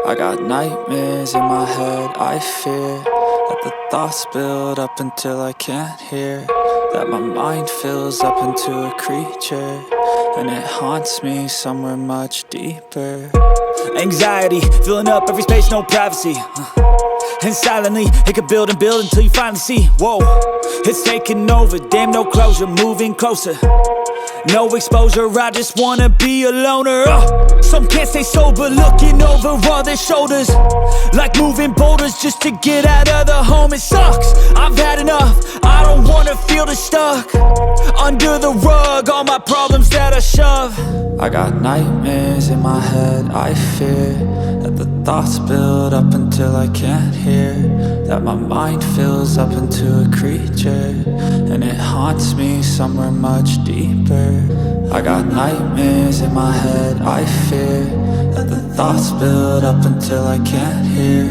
I got nightmares in my head, I fear that the thoughts build up until I can't hear, that my mind fills up into a creature, and it haunts me somewhere much deeper. Anxiety, filling up every space, no privacy. And silently, it could build and build until you finally see, whoa, it's taking over, damn no closure, moving closer. No exposure, I just wanna be a loner. Some can't stay sober, looking over all their shoulders, like moving boulders just to get out of the home. It sucks, I've had enough, I don't wanna feel the stuck under the rug, all my problems that I shove. I got nightmares in my head, I fear that the thoughts build up until I can't hear, that my mind fills up into a creature, and it haunts me somewhere much deeper. I got nightmares in my head, I fear that the thoughts build up until I can't hear,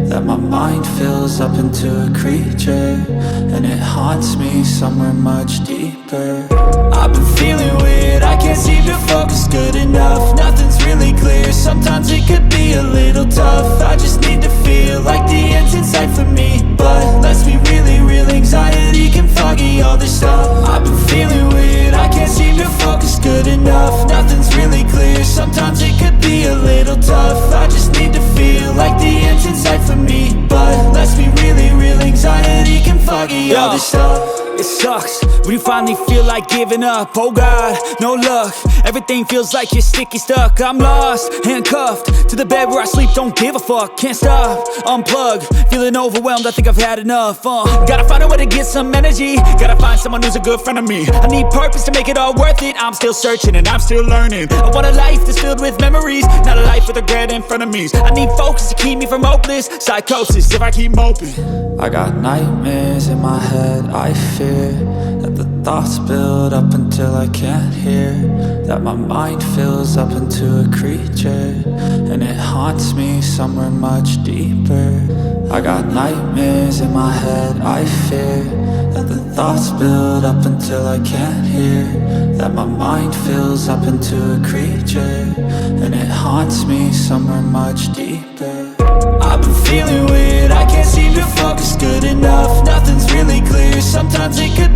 that my mind fills up into a creature, and it haunts me somewhere much deeper. I've been feeling weird, I can't seem to focus good enough, nothing's really clear, sometimes it could be a little tough. I just need to feel like the end's in sight for me, but let's be really real, anxiety can foggy all this stuff. I've been feeling weird, I can't seem to focus good enough, nothing's really clear, sometimes it could be a little tough. I just need to feel like the end's in sight for me, but let's be really real, anxiety can foggy all this stuff. It sucks when you finally feel like giving up. Oh God, no luck, everything feels like you're sticky stuck. I'm lost, handcuffed to the bed where I sleep, don't give a fuck. Can't stop, unplug, feeling overwhelmed, I think I've had enough. Gotta find a way to get some energy, gotta find someone who's a good friend of me. I need purpose to make it all worth it, I'm still searching and I'm still learning. I want a life that's filled with memories, not a life with regret in front of me. I need focus to keep me from hopeless psychosis if I keep moping. I got nightmares in my head, I fear that the thoughts build up until I can't hear, that my mind fills up into a creature, and it haunts me somewhere much deeper. I got nightmares in my head, I fear that the thoughts build up until I can't hear, that my mind fills up into a creature, and it haunts me somewhere much deeper. I've been feeling weird, I can't seem to focus good enough, nothing's really clear, sometimes it could